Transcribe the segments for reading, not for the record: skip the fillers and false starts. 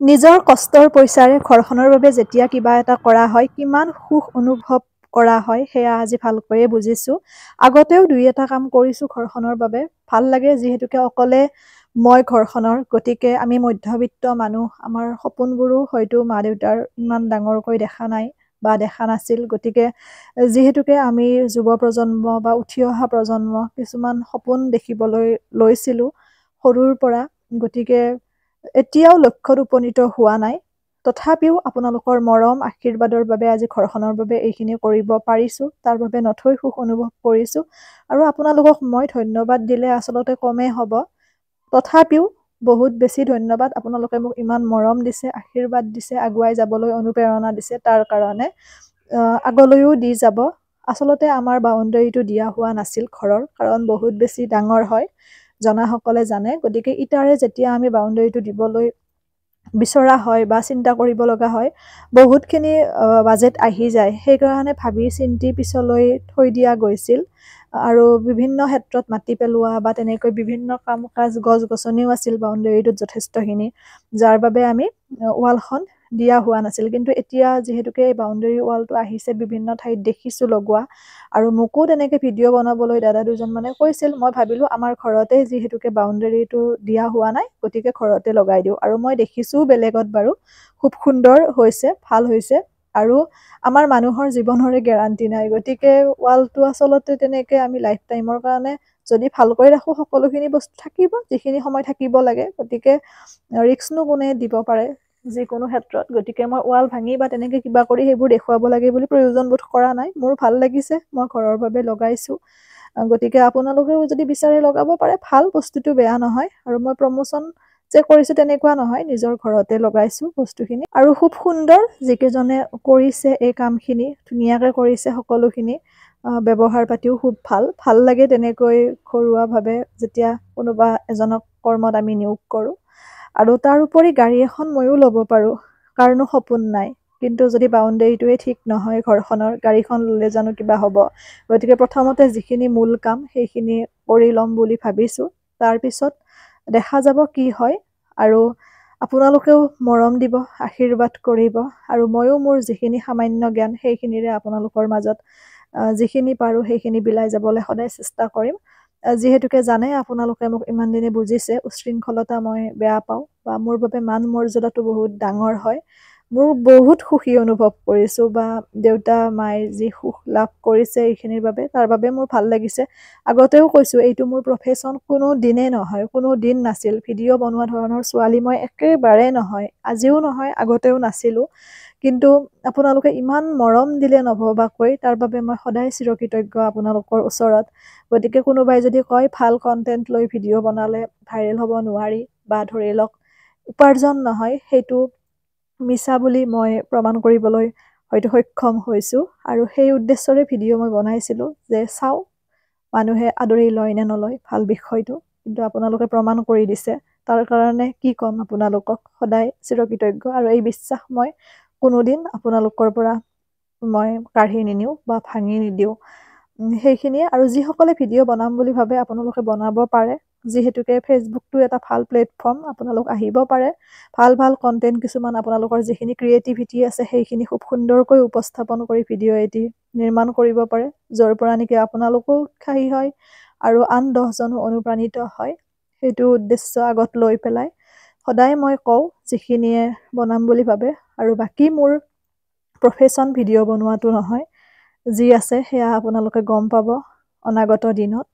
নিজৰ কষ্টৰ পইচাৰে ঘৰখনৰ বাবে যেতিয়া কিবা এটা কৰা হয় কিমান সুখ অনুভৱ কৰা হয় সেয়া আজি ভালকৈয়ে বুজিছোঁ। আগতেও দুই এটা কাম কৰিছোঁ ঘৰখনৰ বাবে, ভাল লাগে যিহেতুকে অকলে মই ঘৰখনৰ, গতিকে আমি মধ্যবিত্ত মানুহ, আমাৰ সপোনবোৰো হয়তো মা দেউতাৰ ইমান ডাঙৰকৈ দেখা নাই বা দেখা নাছিল। গতিকে যিহেতুকে আমি যুৱ প্ৰজন্ম বা উঠি অহা প্ৰজন্ম কিছুমান সপোন দেখিবলৈ লৈছিলোঁ সৰুৰ পৰা, গতিকে এতিয়াও লক্ষ্যত উপনীত হোৱা নাই। তথাপিও আপোনালোকৰ মৰম আশীৰ্বাদৰ বাবে আজি ঘৰখনৰ বাবে এইখিনি কৰিব পাৰিছোঁ, তাৰ বাবে নথৈ সুখ অনুভৱ কৰিছোঁ। আৰু আপোনালোকক মই ধন্যবাদ দিলে আচলতে কমেই হ'ব, তথাপিও বহুত বেছি ধন্যবাদ। আপোনালোকে মোক ইমান মৰম দিছে, আশীৰ্বাদ দিছে, আগুৱাই যাবলৈ অনুপ্ৰেৰণা দিছে, তাৰ কাৰণে আগলৈও দি যাব। আচলতে আমাৰ বাউণ্ডেৰীটো দিয়া হোৱা নাছিল ঘৰৰ, কাৰণ বহুত বেছি ডাঙৰ হয়, জনাসকলে জানে। গতিকে ইটাৰে যেতিয়া আমি বাউণ্ডেৰীটো দিবলৈ বিচৰা হয় বা চিন্তা কৰিব লগা হয়, বহুতখিনি বাজেট আহি যায়। সেইকাৰণে ভাবি চিন্তি পিছলৈ থৈ দিয়া গৈছিল। আৰু বিভিন্ন ক্ষেত্ৰত মাটি পেলোৱা বা তেনেকৈ বিভিন্ন কাম কাজ, গছ গছনিও আছিল বাউণ্ডেৰীটোত যথেষ্টখিনি, যাৰ বাবে আমি ৱালখন দিয়া হোৱা নাছিল। কিন্তু এতিয়া যিহেতুকে এই বাউণ্ডেৰী ৱালটো আহিছে, বিভিন্ন ঠাইত দেখিছোঁ লগোৱা, আৰু মোকো তেনেকৈ ভিডিঅ' বনাবলৈ দাদা দুজনমানে কৈছিল। মই ভাবিলোঁ আমাৰ ঘৰতে যিহেতুকে বাউণ্ডেৰীটো দিয়া হোৱা নাই, গতিকে ঘৰতে লগাই দিওঁ। আৰু মই দেখিছোঁ বেলেগত বাৰু খুব সুন্দৰ হৈছে, ভাল হৈছে। আৰু আমাৰ মানুহৰ জীৱনৰে গেৰাণ্টি নাই, গতিকে ৱালটো আচলতে তেনেকৈ আমি লাইফ টাইমৰ কাৰণে যদি ভালকৈ ৰাখোঁ সকলোখিনি বস্তু থাকিব, যিখিনি সময় থাকিব লাগে। গতিকে ৰিস্কনো কোনে দিব পাৰে যিকোনো ক্ষেত্ৰত। গতিকে মই ৱাল ভাঙি বা তেনেকৈ কিবা কৰি সেইবোৰ দেখুৱাব লাগে বুলি প্ৰয়োজন বোধ কৰা নাই। মোৰ ভাল লাগিছে, মই ঘৰৰ বাবে লগাইছোঁ। গতিকে আপোনালোকেও যদি বিচাৰে লগাব পাৰে, ভাল, বস্তুটো বেয়া নহয়। আৰু মই প্ৰমোচন যে কৰিছোঁ তেনেকুৱা নহয়, নিজৰ ঘৰতে লগাইছোঁ বস্তুখিনি। আৰু খুব সুন্দৰ, যিকেইজনে কৰিছে এই কামখিনি ধুনীয়াকৈ কৰিছে সকলোখিনি। ব্যৱহাৰ পাতিও খুব ভাল, ভাল লাগে তেনেকৈ ঘৰুৱাভাৱে যেতিয়া কোনোবা এজনক কৰ্মত আমি নিয়োগ কৰোঁ। আৰু তাৰ উপৰি গাড়ী এখন ময়ো ল'ব পাৰোঁ, কাৰণো সপোন নাই। কিন্তু যদি বাউণ্ডেৰীটোৱে ঠিক নহয় ঘৰখনৰ, গাড়ীখন ল'লে জানো কিবা হ'ব। গতিকে প্ৰথমতে যিখিনি মূল কাম সেইখিনি কৰি ল'ম বুলি ভাবিছোঁ, তাৰপিছত দেখা যাব কি হয়। আৰু আপোনালোকেও মৰম দিব, আশীৰ্বাদ কৰিব। আৰু ময়ো মোৰ যিখিনি সামান্য জ্ঞান সেইখিনিৰে আপোনালোকৰ মাজত যিখিনি পাৰোঁ সেইখিনি বিলাই যাবলৈ সদায় চেষ্টা কৰিম। যিহেতুকে জানে আপোনালোকে মোক ইমান দিনে বুজিছে, উশৃংখলতা মই বেয়া পাওঁ, বা মোৰ বাবে মান মৰ্যাদাটো বহুত ডাঙৰ হয়। মোৰ বহুত সুখী অনুভৱ কৰিছোঁ, বা দেউতা মায়ে যি সুখ লাভ কৰিছে এইখিনিৰ বাবে, তাৰ বাবে মোৰ ভাল লাগিছে। আগতেও কৈছোঁ এইটো মোৰ প্ৰফেশ্যন কোনো দিনেই নহয়, কোনো দিন নাছিল। ভিডিঅ' বনোৱা ধৰণৰ ছোৱালী মই একেবাৰে নহয়, আজিও নহয়, আগতেও নাছিলোঁ। কিন্তু আপোনালোকে ইমান মৰম দিলে নভবাকৈ, তাৰ বাবে মই সদায় চিৰকৃতজ্ঞ আপোনালোকৰ ওচৰত। গতিকে কোনোবাই যদি কয় ভাল কণ্টেণ্ট লৈ ভিডিঅ' বনালে ভাইৰেল হ'ব নোৱাৰি, বা ধৰি লওক উপাৰ্জন নহয়, সেইটো মিছা বুলি মই প্ৰমাণ কৰিবলৈ হয়তো সক্ষম হৈছোঁ। আৰু সেই উদ্দেশ্যৰে ভিডিঅ' মই বনাইছিলোঁ, যে চাওঁ মানুহে আদৰি লয় নে নলয় ভাল বিষয়টো। কিন্তু আপোনালোকে প্ৰমাণ কৰি দিছে, তাৰ কাৰণে কি ক'ম আপোনালোকক, সদায় চিৰকৃতজ্ঞ। আৰু এই বিশ্বাস মই কোনোদিন আপোনালোকৰ পৰা মই কাঢ়ি নিনিওঁ বা ভাঙি নিদিওঁ। সেইখিনিয়ে। আৰু যিসকলে ভিডিঅ' বনাম বুলি ভাবে আপোনালোকে বনাব পাৰে, যিহেতুকে ফেচবুকটো এটা ভাল প্লেটফৰ্ম, আপোনালোক আহিব পাৰে। ভাল ভাল কণ্টেণ্ট কিছুমান আপোনালোকৰ যিখিনি ক্ৰিয়েটিভিটি আছে সেইখিনি খুব সুন্দৰকৈ উপস্থাপন কৰি ভিডিঅ' এটি নিৰ্মাণ কৰিব পাৰে, য'ৰ পৰা নেকি আপোনালোকো উৎসাহী হয় আৰু আন 10জনো অনুপ্ৰাণিত হয়। সেইটো উদ্দেশ্য আগত লৈ পেলাই সদায় মই কওঁ যিখিনিয়ে বনাম বুলি ভাবে। আৰু বাকী মোৰ প্ৰফেশ্যন ভিডিঅ' বনোৱাটো নহয়, যি আছে সেয়া আপোনালোকে গম পাব অনাগত দিনত।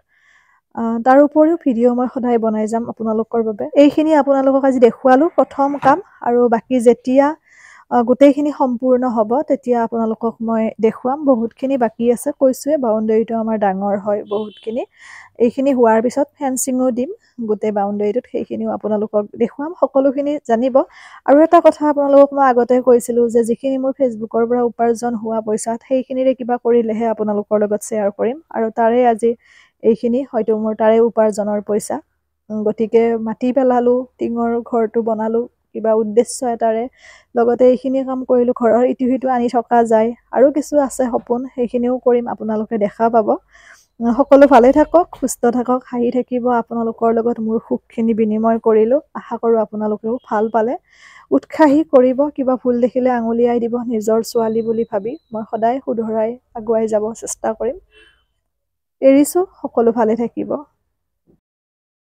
তাৰ উপৰিও ভিডিঅ' মই সদায় বনাই যাম আপোনালোকৰ বাবে। এইখিনি আপোনালোকক আজি দেখুৱালোঁ প্ৰথম কাম, আৰু বাকী যেতিয়া গোটেইখিনি সম্পূৰ্ণ হ'ব তেতিয়া আপোনালোকক মই দেখুৱাম। বহুতখিনি বাকী আছে, কৈছোঁৱে বাউণ্ডেৰীটো আমাৰ ডাঙৰ হয় বহুতখিনি। এইখিনি হোৱাৰ পিছত ফেঞ্চিঙো দিম গোটেই বাউণ্ডেৰীটোত, সেইখিনিও আপোনালোকক দেখুৱাম, সকলোখিনি জানিব। আৰু এটা কথা আপোনালোকক মই আগতে কৈছিলোঁ, যে যিখিনি মোৰ ফেচবুকৰ পৰা উপাৰ্জন হোৱা পইচাত সেইখিনিৰে কিবা কৰিলেহে আপোনালোকৰ লগত শ্বেয়াৰ কৰিম। আৰু তাৰে আজি এইখিনি হয়তো মোৰ তাৰে উপাৰ্জনৰ পইচা। গতিকে মাটি পেলালোঁ, টিঙৰ ঘৰটো বনালোঁ কিবা উদ্দেশ্য এটাৰে, লগতে এইখিনি কাম কৰিলোঁ, ঘৰৰ ইটো সিটো আনি থকা যায়। আৰু কিছু আছে সপোন, সেইখিনিও কৰিম, আপোনালোকে দেখা পাব। সকলো ভালে থাকক, সুস্থ থাকক, হাঁহি থাকিব। আপোনালোকৰ লগত মোৰ সুখখিনি বিনিময় কৰিলোঁ। আশা কৰোঁ আপোনালোকেও ভাল পালে। উৎসাহী কৰিব, কিবা ভুল দেখিলে আঙুলিয়াই দিব নিজৰ ছোৱালী বুলি ভাবি। মই সদায় শুধৰাই আগুৱাই যাব চেষ্টা কৰিম। এৰিছোঁ, সকলো ভালে থাকিব।